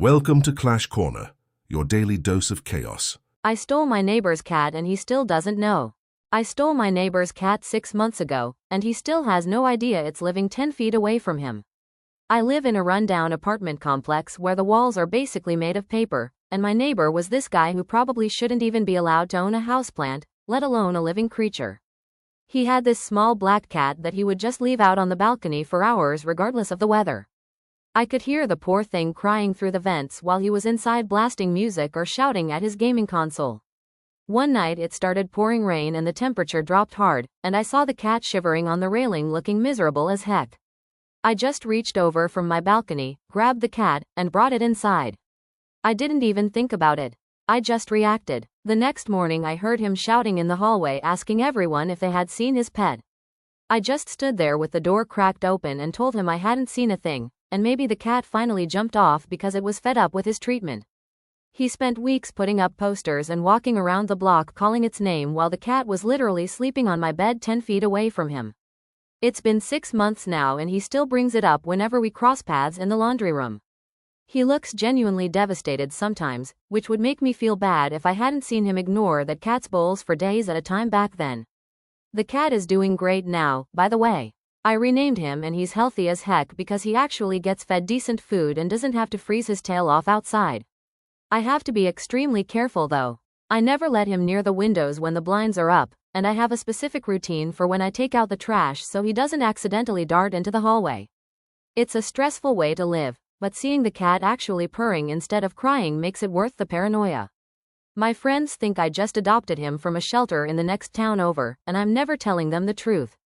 Welcome to Clash Corner, your daily dose of chaos. I stole my neighbor's cat and he still doesn't know. I stole my neighbor's cat 6 months ago, and he still has no idea it's living 10 feet away from him. I live in a rundown apartment complex where the walls are basically made of paper, and my neighbor was this guy who probably shouldn't even be allowed to own a houseplant, let alone a living creature. He had this small black cat that he would just leave out on the balcony for hours regardless of the weather. I could hear the poor thing crying through the vents while he was inside blasting music or shouting at his gaming console. One night it started pouring rain and the temperature dropped hard, and I saw the cat shivering on the railing looking miserable as heck. I just reached over from my balcony, grabbed the cat, and brought it inside. I didn't even think about it. I just reacted. The next morning I heard him shouting in the hallway asking everyone if they had seen his pet. I just stood there with the door cracked open and told him I hadn't seen a thing, and maybe the cat finally jumped off because it was fed up with his treatment. He spent weeks putting up posters and walking around the block calling its name while the cat was literally sleeping on my bed 10 feet away from him. It's been 6 months now and he still brings it up whenever we cross paths in the laundry room. He looks genuinely devastated sometimes, which would make me feel bad if I hadn't seen him ignore that cat's bowls for days at a time back then. The cat is doing great now, by the way. I renamed him and he's healthy as heck because he actually gets fed decent food and doesn't have to freeze his tail off outside. I have to be extremely careful though. I never let him near the windows when the blinds are up, and I have a specific routine for when I take out the trash so he doesn't accidentally dart into the hallway. It's a stressful way to live, but seeing the cat actually purring instead of crying makes it worth the paranoia. My friends think I just adopted him from a shelter in the next town over, and I'm never telling them the truth.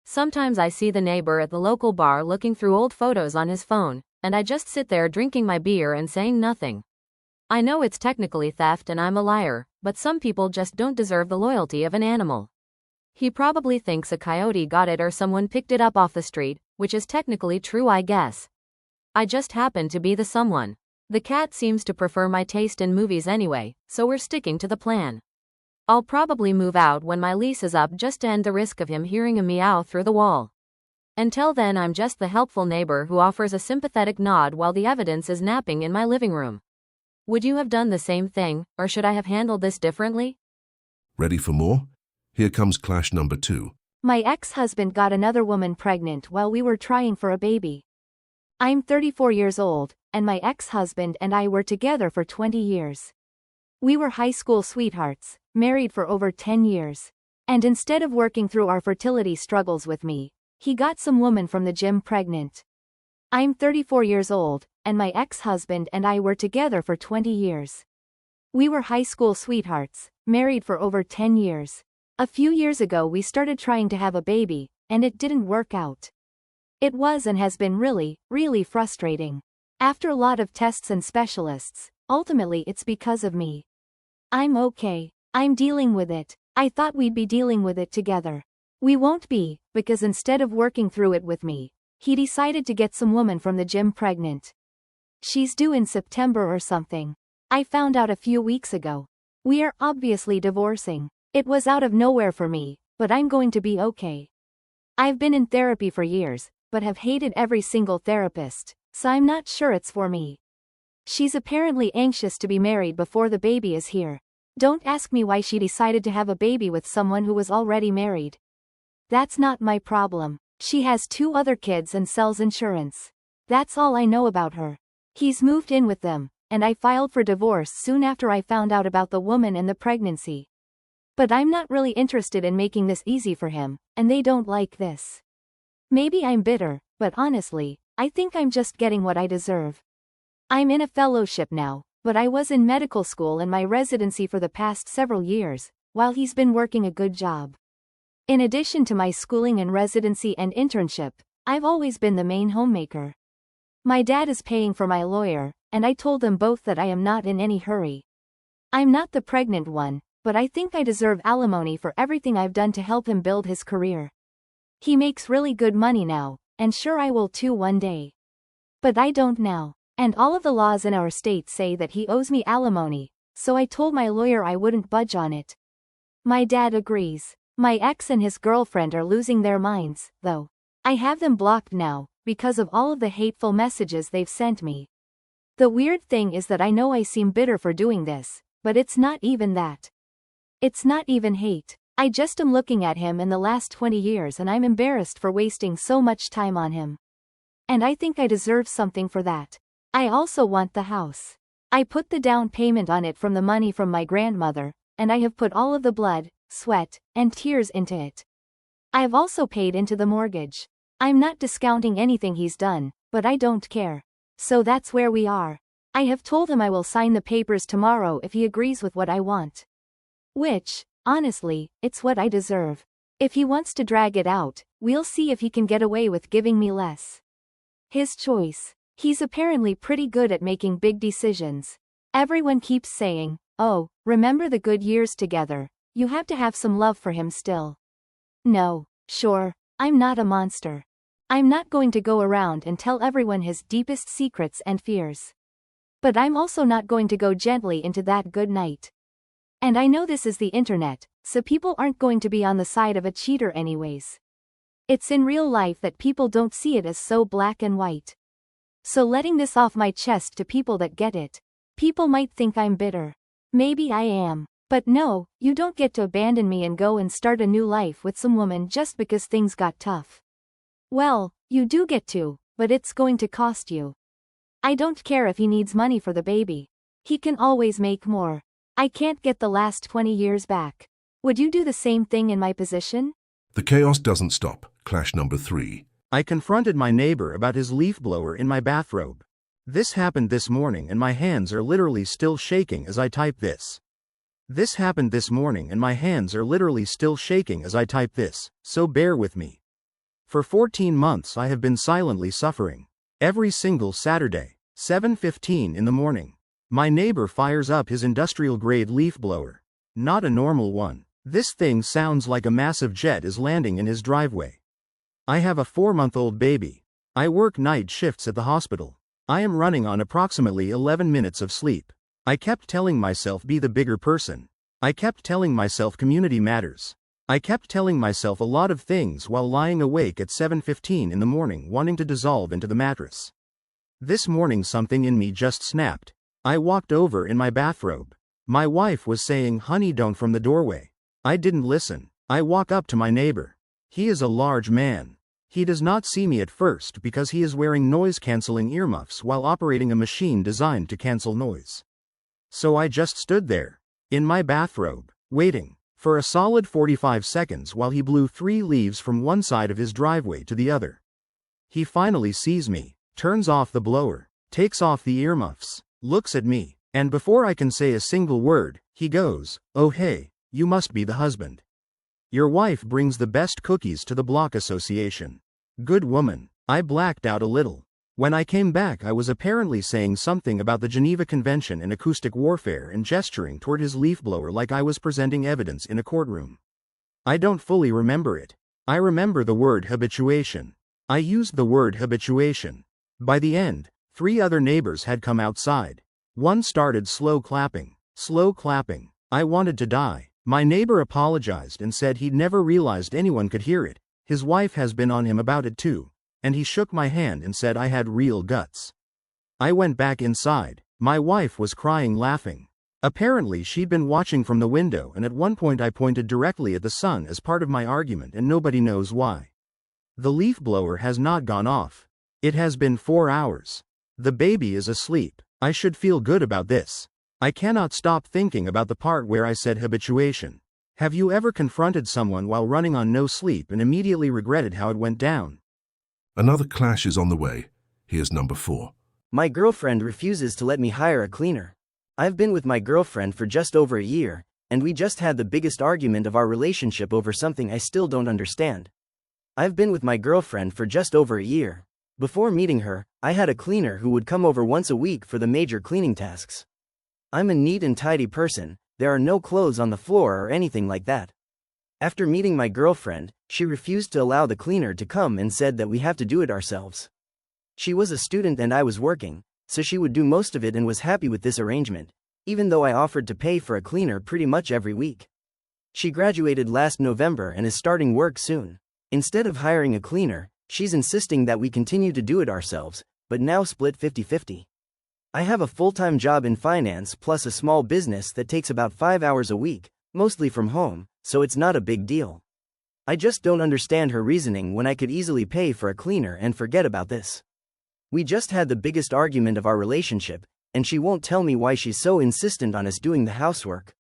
Sometimes I see the neighbor at the local bar looking through old photos on his phone, and I just sit there drinking my beer and saying nothing. I know it's technically theft and I'm a liar, but some people just don't deserve the loyalty of an animal. He probably thinks a coyote got it or someone picked it up off the street, which is technically true, I guess. I just happen to be the someone. The cat seems to prefer my taste in movies anyway, so we're sticking to the plan. I'll probably move out when my lease is up just to end the risk of him hearing a meow through the wall. Until then I'm just the helpful neighbor who offers a sympathetic nod while the evidence is napping in my living room. Would you have done the same thing, or should I have handled this differently? Ready for more? Here comes Clash number 2. My ex-husband got another woman pregnant while we were trying for a baby. I'm 34 years old, and my ex-husband and I were together for 20 years. We were high school sweethearts, married for over 10 years. And instead of working through our fertility struggles with me, he got some woman from the gym pregnant. I'm 34 years old, and my ex-husband and I were together for 20 years. We were high school sweethearts, married for over 10 years. A few years ago we started trying to have a baby, and it didn't work out. It was and has been really, really frustrating. After a lot of tests and specialists, ultimately it's because of me. I'm okay. I'm dealing with it. I thought we'd be dealing with it together. We won't be, because instead of working through it with me, he decided to get some woman from the gym pregnant. She's due in September or something. I found out a few weeks ago. We are obviously divorcing. It was out of nowhere for me, but I'm going to be okay. I've been in therapy for years, but have hated every single therapist, so I'm not sure it's for me. She's apparently anxious to be married before the baby is here. Don't ask me why she decided to have a baby with someone who was already married. That's not my problem. She has 2 other kids and sells insurance. That's all I know about her. He's moved in with them, and I filed for divorce soon after I found out about the woman and the pregnancy. But I'm not really interested in making this easy for him, and they don't like this. Maybe I'm bitter, but honestly, I think I'm just getting what I deserve. I'm in a fellowship now, but I was in medical school and my residency for the past several years, while he's been working a good job. In addition to my schooling and residency and internship, I've always been the main homemaker. My dad is paying for my lawyer, and I told them both that I am not in any hurry. I'm not the pregnant one, but I think I deserve alimony for everything I've done to help him build his career. He makes really good money now, and sure I will too one day. But I don't now. And all of the laws in our state say that he owes me alimony, so I told my lawyer I wouldn't budge on it. My dad agrees. My ex and his girlfriend are losing their minds, though. I have them blocked now, because of all of the hateful messages they've sent me. The weird thing is that I know I seem bitter for doing this, but it's not even that. It's not even hate. I just am looking at him in the last 20 years and I'm embarrassed for wasting so much time on him. And I think I deserve something for that. I also want the house. I put the down payment on it from the money from my grandmother, and I have put all of the blood, sweat, and tears into it. I've also paid into the mortgage. I'm not discounting anything he's done, but I don't care. So that's where we are. I have told him I will sign the papers tomorrow if he agrees with what I want. Which, honestly, it's what I deserve. If he wants to drag it out, we'll see if he can get away with giving me less. His choice. He's apparently pretty good at making big decisions. Everyone keeps saying, "Oh, remember the good years together." You have to have some love for him still. No, sure, I'm not a monster. I'm not going to go around and tell everyone his deepest secrets and fears. But I'm also not going to go gently into that good night. And I know this is the internet, so people aren't going to be on the side of a cheater anyways. It's in real life that people don't see it as so black and white. So letting this off my chest to people that get it. People might think I'm bitter. Maybe I am. But no, you don't get to abandon me and go and start a new life with some woman just because things got tough. Well, you do get to, but it's going to cost you. I don't care if he needs money for the baby. He can always make more. I can't get the last 20 years back. Would you do the same thing in my position? The chaos doesn't stop. Clash number 3. I confronted my neighbor about his leaf blower in my bathrobe. This happened this morning and my hands are literally still shaking as I type this. This happened this morning and my hands are literally still shaking as I type this, so bear with me. For 14 months I have been silently suffering. Every single Saturday, 7:15 in the morning, my neighbor fires up his industrial-grade leaf blower. Not a normal one. This thing sounds like a massive jet is landing in his driveway. I have a 4-month-old baby. I work night shifts at the hospital. I am running on approximately 11 minutes of sleep. I kept telling myself be the bigger person. I kept telling myself community matters. I kept telling myself a lot of things while lying awake at 7:15 in the morning wanting to dissolve into the mattress. This morning something in me just snapped. I walked over in my bathrobe. My wife was saying honey don't from the doorway. I didn't listen. I walk up to my neighbor. He is a large man. He does not see me at first because he is wearing noise-canceling earmuffs while operating a machine designed to cancel noise. So I just stood there, in my bathrobe, waiting, for a solid 45 seconds while he blew 3 leaves from one side of his driveway to the other. He finally sees me, turns off the blower, takes off the earmuffs, looks at me, and before I can say a single word, he goes, "Oh hey, you must be the husband. Your wife brings the best cookies to the block association." Good woman. I blacked out a little. When I came back I was apparently saying something about the Geneva Convention and acoustic warfare and gesturing toward his leaf blower like I was presenting evidence in a courtroom. I don't fully remember it. I remember the word habituation. I used the word habituation. By the end, 3 other neighbors had come outside. One started slow clapping. Slow clapping. I wanted to die. My neighbor apologized and said he'd never realized anyone could hear it. His wife has been on him about it too. And he shook my hand and said I had real guts. I went back inside. My wife was crying laughing. Apparently she'd been watching from the window and at one point I pointed directly at the sun as part of my argument and nobody knows why. The leaf blower has not gone off. It has been 4 hours. The baby is asleep. I should feel good about this. I cannot stop thinking about the part where I said habituation. Have you ever confronted someone while running on no sleep and immediately regretted how it went down? Another clash is on the way. Here's number 4. My girlfriend refuses to let me hire a cleaner. I've been with my girlfriend for just over a year, and we just had the biggest argument of our relationship over something I still don't understand. I've been with my girlfriend for just over a year. Before meeting her, I had a cleaner who would come over once a week for the major cleaning tasks. I'm a neat and tidy person. There are no clothes on the floor or anything like that. After meeting my girlfriend, she refused to allow the cleaner to come and said that we have to do it ourselves. She was a student and I was working, so she would do most of it and was happy with this arrangement, even though I offered to pay for a cleaner pretty much every week. She graduated last November and is starting work soon. Instead of hiring a cleaner, she's insisting that we continue to do it ourselves, but now split 50-50. I have a full-time job in finance plus a small business that takes about 5 hours a week, mostly from home, so it's not a big deal. I just don't understand her reasoning when I could easily pay for a cleaner and forget about this. We just had the biggest argument of our relationship, and she won't tell me why she's so insistent on us doing the housework.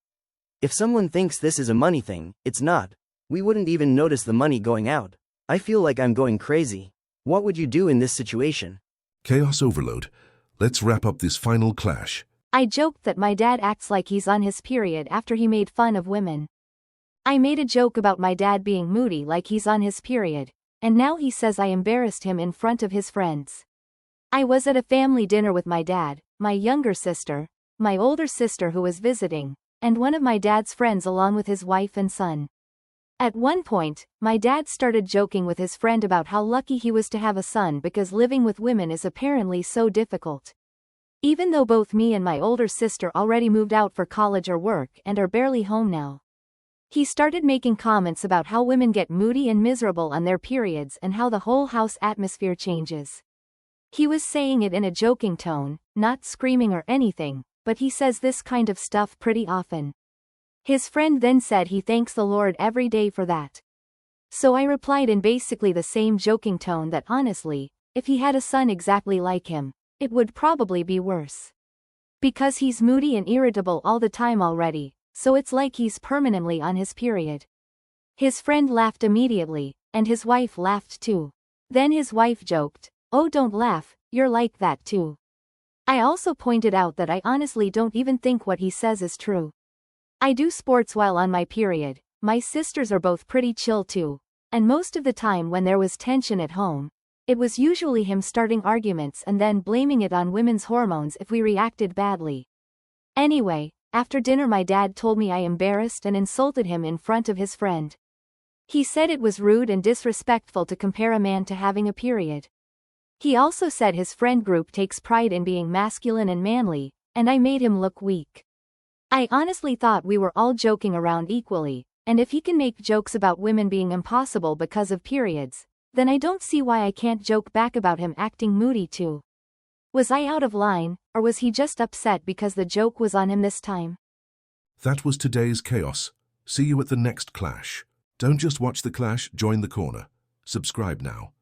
If someone thinks this is a money thing, it's not. We wouldn't even notice the money going out. I feel like I'm going crazy. What would you do in this situation? Chaos overload. Let's wrap up this final clash. I joked that my dad acts like he's on his period after he made fun of women. I made a joke about my dad being moody like he's on his period, and now he says I embarrassed him in front of his friends. I was at a family dinner with my dad, my younger sister, my older sister who was visiting, and one of my dad's friends along with his wife and son. At one point, my dad started joking with his friend about how lucky he was to have a son because living with women is apparently so difficult. Even though both me and my older sister already moved out for college or work and are barely home now. He started making comments about how women get moody and miserable on their periods and how the whole house atmosphere changes. He was saying it in a joking tone, not screaming or anything, but he says this kind of stuff pretty often. His friend then said he thanks the Lord every day for that. So I replied in basically the same joking tone that honestly, if he had a son exactly like him, it would probably be worse. Because he's moody and irritable all the time already, so it's like he's permanently on his period. His friend laughed immediately, and his wife laughed too. Then his wife joked, "Oh, don't laugh, you're like that too." I also pointed out that I honestly don't even think what he says is true. I do sports while on my period, my sisters are both pretty chill too, and most of the time when there was tension at home, it was usually him starting arguments and then blaming it on women's hormones if we reacted badly. Anyway, after dinner my dad told me I embarrassed and insulted him in front of his friend. He said it was rude and disrespectful to compare a man to having a period. He also said his friend group takes pride in being masculine and manly, and I made him look weak. I honestly thought we were all joking around equally, and if he can make jokes about women being impossible because of periods, then I don't see why I can't joke back about him acting moody too. Was I out of line, or was he just upset because the joke was on him this time? That was today's chaos. See you at the next clash. Don't just watch the clash, join the corner. Subscribe now.